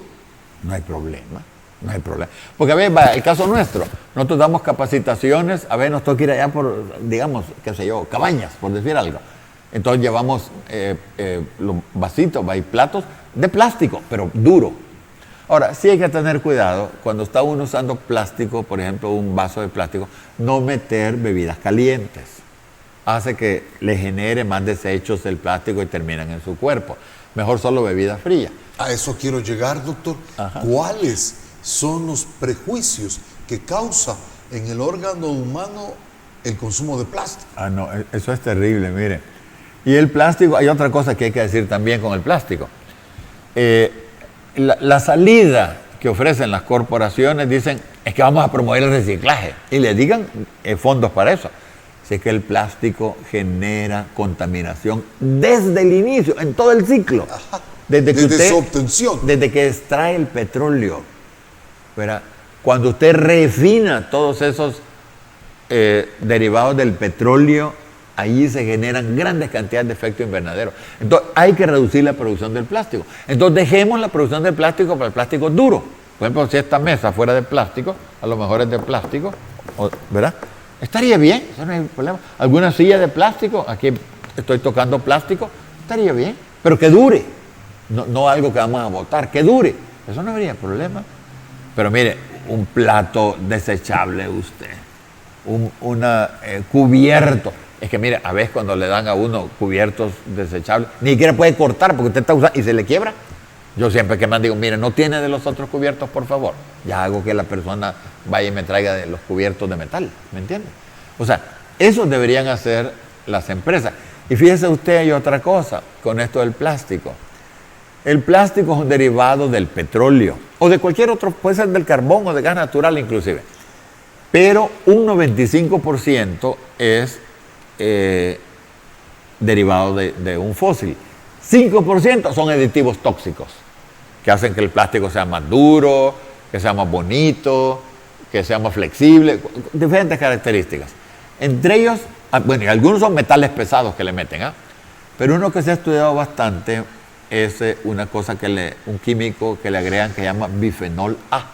S4: No hay problema, no hay problema. Porque a ver, el caso nuestro, nosotros damos capacitaciones, a ver, nos toca ir allá por, digamos, qué sé yo, Cabañas, por decir algo. Entonces llevamos los vasitos y platos de plástico, pero duro. Ahora, sí hay que tener cuidado cuando está uno usando plástico, por ejemplo, un vaso de plástico, no meter bebidas calientes. Hace que le genere más desechos el plástico y terminan en su cuerpo. Mejor solo bebida fría.
S2: A eso quiero llegar, doctor.
S4: Ajá.
S2: ¿Cuáles son los prejuicios que causa en el órgano humano el consumo de plástico?
S4: Ah, no, eso es terrible, mire. Y el plástico, hay otra cosa que hay que decir también con el plástico. La salida que ofrecen las corporaciones dicen, es que vamos a promover el reciclaje. Y le digan fondos para eso. Si es que el plástico genera contaminación desde el inicio, en todo el ciclo.
S2: Desde su obtención.
S4: Desde que extrae el petróleo. ¿Verdad? Cuando usted refina todos esos derivados del petróleo, allí se generan grandes cantidades de efecto invernadero. Entonces, hay que reducir la producción del plástico. Entonces, dejemos la producción del plástico para el plástico duro. Por ejemplo, si esta mesa fuera de plástico, a lo mejor es de plástico, ¿verdad? Estaría bien, eso no hay problema. ¿Alguna silla de plástico? Aquí estoy tocando plástico, estaría bien, pero que dure. No algo que vamos a botar, que dure. Eso no habría problema. Pero mire, un plato desechable usted, cubierto. Es que mire, a veces cuando le dan a uno cubiertos desechables, ni siquiera puede cortar porque usted está usando y se le quiebra. Yo siempre que más digo, mire, no tiene de los otros cubiertos, por favor. Ya hago que la persona vaya y me traiga de los cubiertos de metal, ¿me entiende? O sea, eso deberían hacer las empresas. Y fíjese usted, hay otra cosa con esto del plástico. El plástico es un derivado del petróleo o de cualquier otro, puede ser del carbón o de gas natural inclusive. Pero un 95% es derivado de un fósil. 5% son aditivos tóxicos que hacen que el plástico sea más duro, que sea más bonito, que sea más flexible, diferentes características. Entre ellos, bueno, y algunos son metales pesados que le meten, pero uno que se ha estudiado bastante es una cosa un químico que le agregan que se llama bifenol A.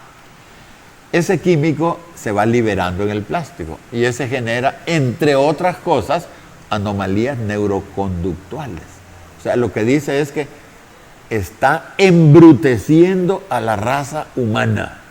S4: Ese químico se va liberando en el plástico y ese genera, entre otras cosas, anomalías neuroconductuales. O sea, lo que dice es que está embruteciendo a la raza humana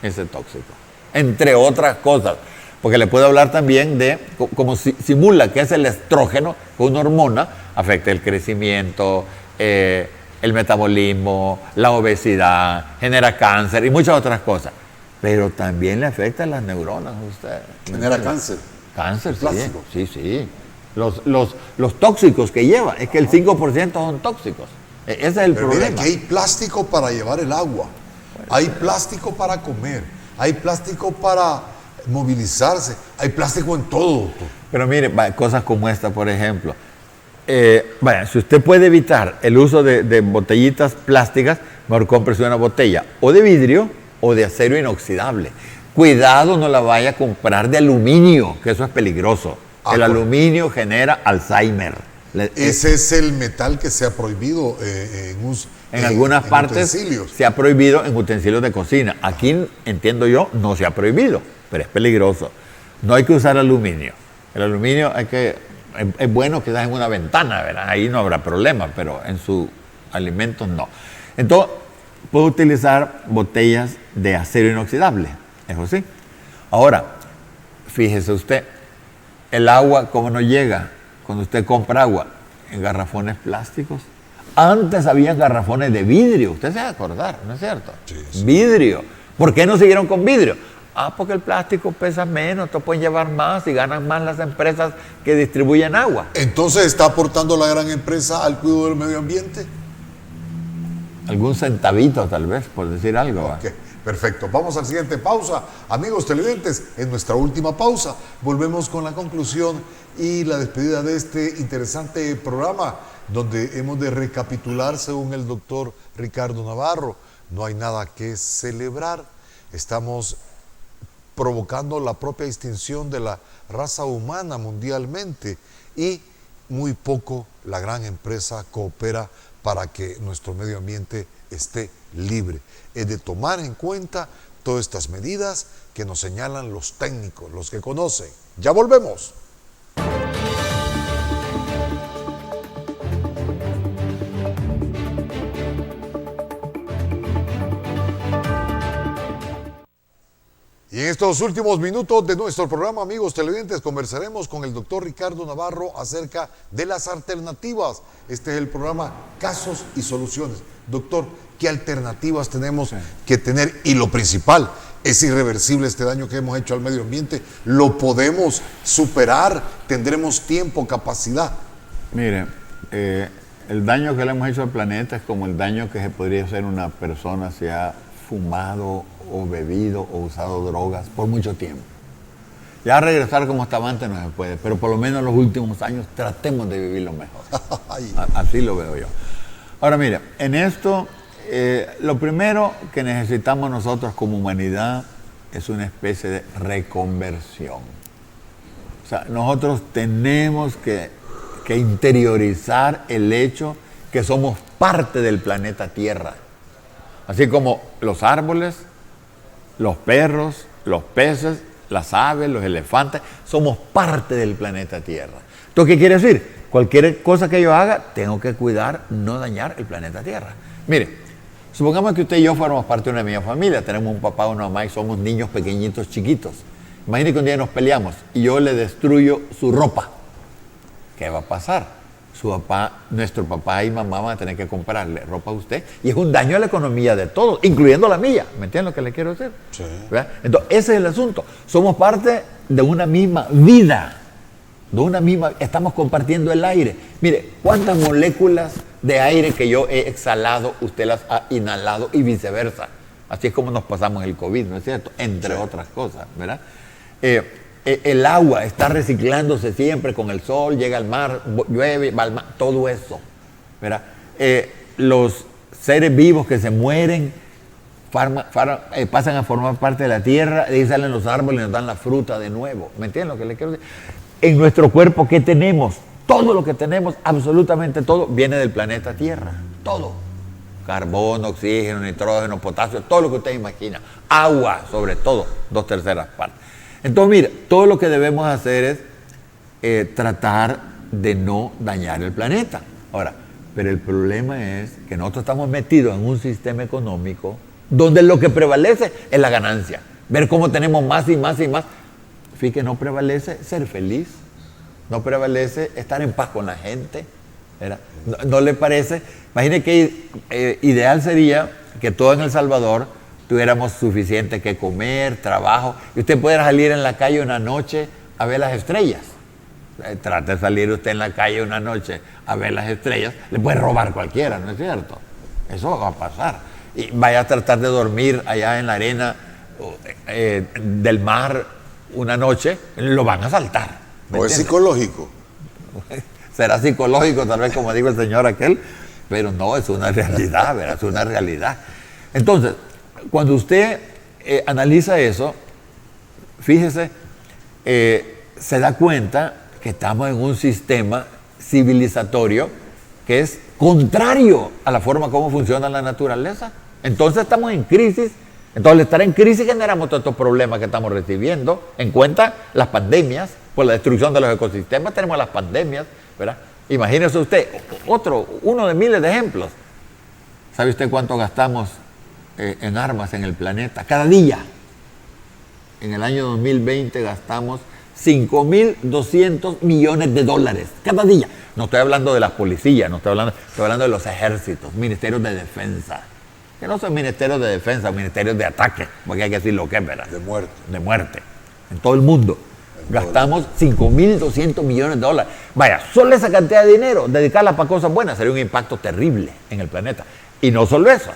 S4: ese tóxico, entre otras cosas. Porque le puedo hablar también de cómo simula que es el estrógeno, que una hormona afecta el crecimiento, el metabolismo, la obesidad, genera cáncer y muchas otras cosas. Pero también le afecta a las neuronas a usted.
S2: Genera cáncer.
S4: Cáncer,
S2: plástico.
S4: sí. los tóxicos que lleva. Es que el 5% son tóxicos. Ese es el
S2: Pero
S4: problema.
S2: mira, que hay plástico para llevar el agua, hay plástico para comer, hay plástico para movilizarse, hay plástico en todo, doctor.
S4: Pero mire, cosas como esta, por ejemplo. Si usted puede evitar el uso de botellitas plásticas, mejor cómprese una botella o de vidrio o de acero inoxidable. Cuidado, no la vaya a comprar de aluminio, que eso es peligroso. El aluminio genera Alzheimer.
S2: Ese es el metal que se ha prohibido
S4: en algunas partes
S2: utensilios.
S4: se ha prohibido en utensilios de cocina. Aquí, entiendo yo, no se ha prohibido, pero es peligroso. No hay que usar aluminio. El aluminio es bueno quizás en una ventana, ¿verdad? Ahí no habrá problema, pero en sus alimentos no. Entonces, puedo utilizar botellas de acero inoxidable, eso sí. Ahora, fíjese usted, el agua, ¿cómo no llega? Cuando usted compra agua en garrafones plásticos. Antes había garrafones de vidrio, usted se va a acordar, ¿no es cierto?
S2: Sí.
S4: Vidrio. ¿Por qué no siguieron con vidrio? Porque el plástico pesa menos, te pueden llevar más y ganan más las empresas que distribuyen agua.
S2: Entonces, ¿está aportando la gran empresa al cuidado del medio ambiente?
S4: Algún centavito tal vez, por decir algo.
S2: Ok, perfecto. Vamos a la siguiente pausa. Amigos televidentes, en nuestra última pausa volvemos con la conclusión y la despedida de este interesante programa, donde hemos de recapitular, según el doctor Ricardo Navarro, no hay nada que celebrar. Estamos provocando la propia extinción de la raza humana mundialmente y muy poco la gran empresa coopera para que nuestro medio ambiente esté libre. Es de tomar en cuenta todas estas medidas que nos señalan los técnicos, los que conocen. Ya volvemos. Y en estos últimos minutos de nuestro programa, amigos televidentes, conversaremos con el doctor Ricardo Navarro acerca de las alternativas. Este es el programa Casos y Soluciones. Doctor, ¿qué alternativas tenemos que tener? Y lo principal, ¿es irreversible este daño que hemos hecho al medio ambiente? ¿Lo podemos superar? ¿Tendremos tiempo, capacidad?
S4: Mire, el daño que le hemos hecho al planeta es como el daño que se podría hacer una persona si ha fumado o bebido o usado drogas por mucho tiempo. Ya regresar como estaba antes no se puede, pero por lo menos en los últimos años tratemos de vivirlo mejor. Así lo veo yo. Ahora mira, en esto lo primero que necesitamos nosotros como humanidad es una especie de reconversión. O sea, nosotros tenemos que interiorizar el hecho que somos parte del planeta Tierra. Así como los árboles, los perros, los peces, las aves, los elefantes, somos parte del planeta Tierra. ¿Entonces qué quiere decir? Cualquier cosa que yo haga, tengo que cuidar, no dañar el planeta Tierra. Mire, supongamos que usted y yo fuéramos parte de una misma familia, tenemos un papá, una mamá y somos niños pequeñitos, chiquitos. Imagine que un día nos peleamos y yo le destruyo su ropa. ¿Qué va a pasar? Nuestro papá y mamá van a tener que comprarle ropa a usted y es un daño a la economía de todos, incluyendo la mía. ¿Me entienden lo que le quiero decir?
S2: Sí.
S4: ¿Verdad? Entonces, ese es el asunto. Somos parte de una misma vida, estamos compartiendo el aire. Mire, cuántas moléculas de aire que yo he exhalado, usted las ha inhalado y viceversa. Así es como nos pasamos el COVID, ¿no es cierto? Entre otras cosas, ¿verdad? El agua está reciclándose siempre con el sol, llega al mar, llueve, va al mar, todo eso, ¿verdad? Los seres vivos que se mueren pasan a formar parte de la tierra, de ahí salen los árboles y nos dan la fruta de nuevo. ¿Me entienden lo que le quiero decir? En nuestro cuerpo, ¿qué tenemos? Todo lo que tenemos, absolutamente todo, viene del planeta Tierra. Todo. Carbono, oxígeno, nitrógeno, potasio, todo lo que usted imagina. Agua, sobre todo, 2/3 partes. Entonces, mire, todo lo que debemos hacer es tratar de no dañar el planeta. Ahora, pero el problema es que nosotros estamos metidos en un sistema económico donde lo que prevalece es la ganancia. Ver cómo tenemos más y más y más. Fíjate, no prevalece ser feliz, no prevalece estar en paz con la gente. ¿No le parece? Imagine que ideal sería que todo en El Salvador tuviéramos suficiente que comer, trabajo, y usted pudiera salir en la calle una noche a ver las estrellas. Trate de salir usted en la calle una noche a ver las estrellas, le puede robar cualquiera, ¿no es cierto? Eso va a pasar. Y vaya a tratar de dormir allá en la arena del mar una noche, lo van a asaltar.
S2: ¿No es psicológico?
S4: Será psicológico, tal vez, como digo el señor aquel, pero no, es una realidad, ¿verdad? Es una realidad. Entonces, cuando usted analiza eso, fíjese, se da cuenta que estamos en un sistema civilizatorio que es contrario a la forma como funciona la naturaleza. Entonces estamos en crisis. Entonces, al estar en crisis generamos todos estos problemas que estamos recibiendo. En cuenta las pandemias, por la destrucción de los ecosistemas tenemos las pandemias, ¿verdad? Imagínese usted, uno de miles de ejemplos. ¿Sabe usted cuánto gastamos en armas en el planeta? Cada día. En el año 2020 gastamos 5.200 millones de dólares cada día. No estoy hablando de las policías, estoy hablando de los ejércitos, ministerios de defensa. Que no son ministerios de defensa, ministerios de ataque, porque hay que decir lo que es, ¿verdad?
S2: De muerte.
S4: De muerte. En todo el mundo. Gastamos 5.200 millones de dólares. Vaya, solo esa cantidad de dinero, dedicarla para cosas buenas, sería un impacto terrible en el planeta. Y no solo eso.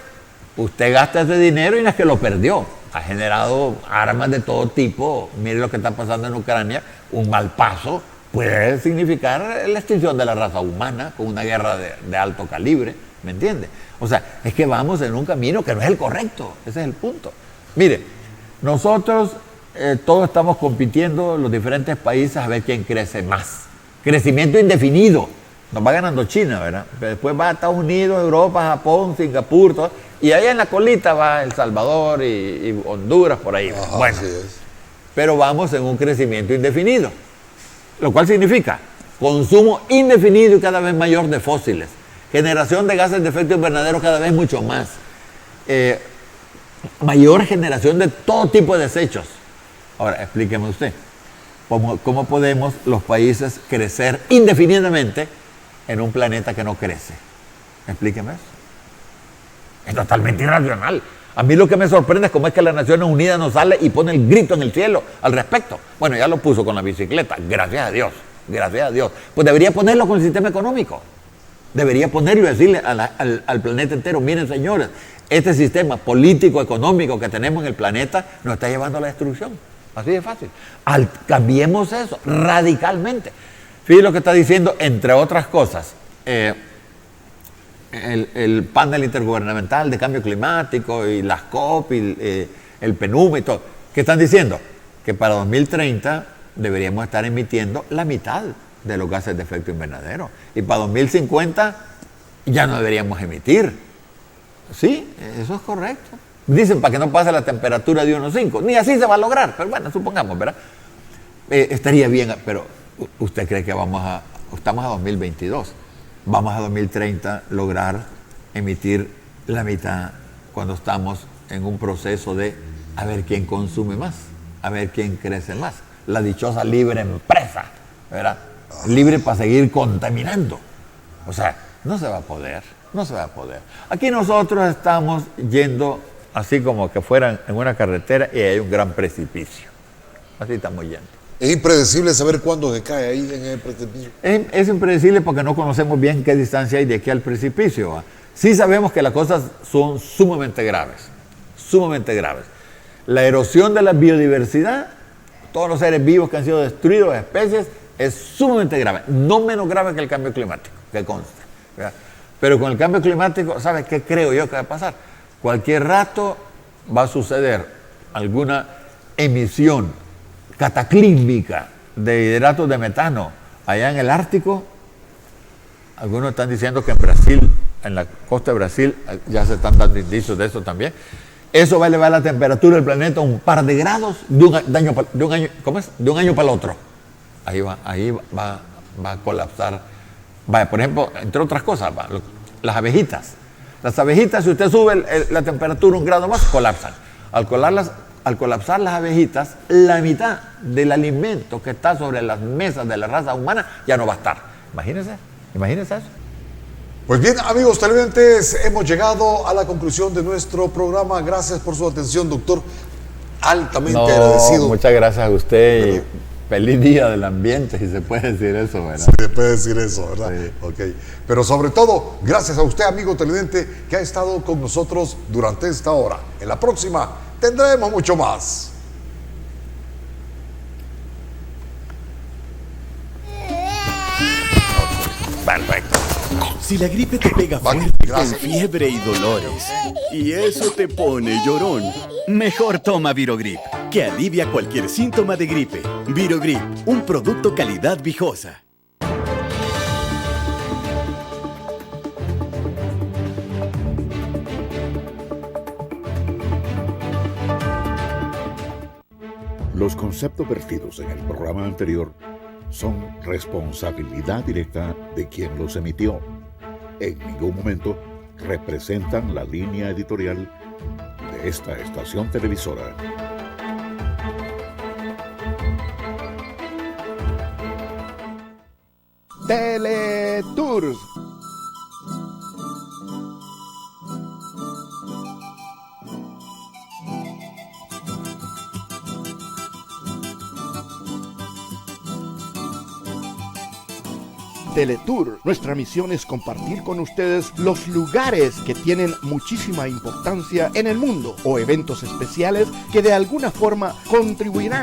S4: Usted gasta ese dinero y no es que lo perdió. Ha generado armas de todo tipo. Mire lo que está pasando en Ucrania. Un mal paso puede significar la extinción de la raza humana con una guerra de alto calibre. ¿Me entiende? O sea, es que vamos en un camino que no es el correcto. Ese es el punto. Mire, nosotros todos estamos compitiendo, los diferentes países, a ver quién crece más. Crecimiento indefinido. Nos va ganando China, ¿verdad? Pero después va a Estados Unidos, Europa, Japón, Singapur, todo. Y ahí en la colita va El Salvador y Honduras, por ahí.
S2: Ajá,
S4: bueno,
S2: así es.
S4: pero vamos en un crecimiento indefinido. Lo cual significa consumo indefinido y cada vez mayor de fósiles. Generación de gases de efecto invernadero cada vez mucho más. Mayor generación de todo tipo de desechos. Ahora, explíqueme usted, ¿cómo podemos los países crecer indefinidamente en un planeta que no crece? Explíqueme eso. Es totalmente irracional. A mí lo que me sorprende es cómo es que la Naciones Unidas no sale y pone el grito en el cielo al respecto. Bueno, ya lo puso con la bicicleta, gracias a Dios, gracias a Dios. Pues debería ponerlo con el sistema económico. Debería ponerlo y decirle al planeta entero, miren señores, este sistema político, económico que tenemos en el planeta nos está llevando a la destrucción. Así de fácil. Cambiemos eso radicalmente. Fíjense lo que está diciendo, entre otras cosas, el panel intergubernamental de cambio climático y las COP y el PNUD y todo. ¿Qué están diciendo? Que para 2030 deberíamos estar emitiendo la mitad de los gases de efecto invernadero. Y para 2050 ya no deberíamos emitir. Sí, eso es correcto. Dicen para que no pase la temperatura de 1,5. Ni así se va a lograr, pero bueno, supongamos, ¿verdad? Estaría bien, pero ¿usted cree que estamos a 2022? Vamos a 2030 lograr emitir la mitad cuando estamos en un proceso de a ver quién consume más, a ver quién crece más. La dichosa libre empresa, ¿verdad? Libre para seguir contaminando. O sea, no se va a poder, no se va a poder. Aquí nosotros estamos yendo así como que fueran en una carretera y hay un gran precipicio. Así estamos yendo.
S2: Es impredecible saber cuándo se cae ahí en el precipicio.
S4: Es impredecible porque no conocemos bien qué distancia hay de aquí al precipicio. ¿Va? Sí sabemos que las cosas son sumamente graves, sumamente graves. La erosión de la biodiversidad, todos los seres vivos que han sido destruidos, especies, es sumamente grave, no menos grave que el cambio climático, que consta, ¿verdad? Pero con el cambio climático, ¿sabes qué creo yo que va a pasar? Cualquier rato va a suceder alguna emisión cataclísmica de hidratos de metano allá en el Ártico. Algunos están diciendo que en Brasil, en la costa de Brasil, ya se están dando indicios de eso también. Eso va a elevar la temperatura del planeta un par de grados de un año para el otro. Ahí va a colapsar. Vaya, por ejemplo, entre otras cosas, las abejitas. Las abejitas, si usted sube la temperatura un grado más, colapsan. Al colapsar las abejitas, la mitad del alimento que está sobre las mesas de la raza humana ya no va a estar. Imagínense eso.
S2: Pues bien, amigos televidentes, hemos llegado a la conclusión de nuestro programa. Gracias por su atención, doctor. Altamente agradecido.
S4: Muchas gracias a usted. Feliz día del ambiente, si se puede decir eso, ¿verdad?
S2: Se puede decir eso, ¿verdad?
S4: Sí.
S2: Ok. Pero sobre todo, gracias a usted, amigo televidente, que ha estado con nosotros durante esta hora. En la próxima tendremos mucho más. Perfecto.
S3: Si la gripe te pega fuerte con fiebre y dolores, y eso te pone llorón, mejor toma Virogrip, que alivia cualquier síntoma de gripe. Virogrip, un producto calidad Vijosa.
S7: Los conceptos vertidos en el programa anterior son responsabilidad directa de quien los emitió. En ningún momento representan la línea editorial de esta estación televisora.
S8: Teletours. Teletour, nuestra misión es compartir con ustedes los lugares que tienen muchísima importancia en el mundo o eventos especiales que de alguna forma contribuirán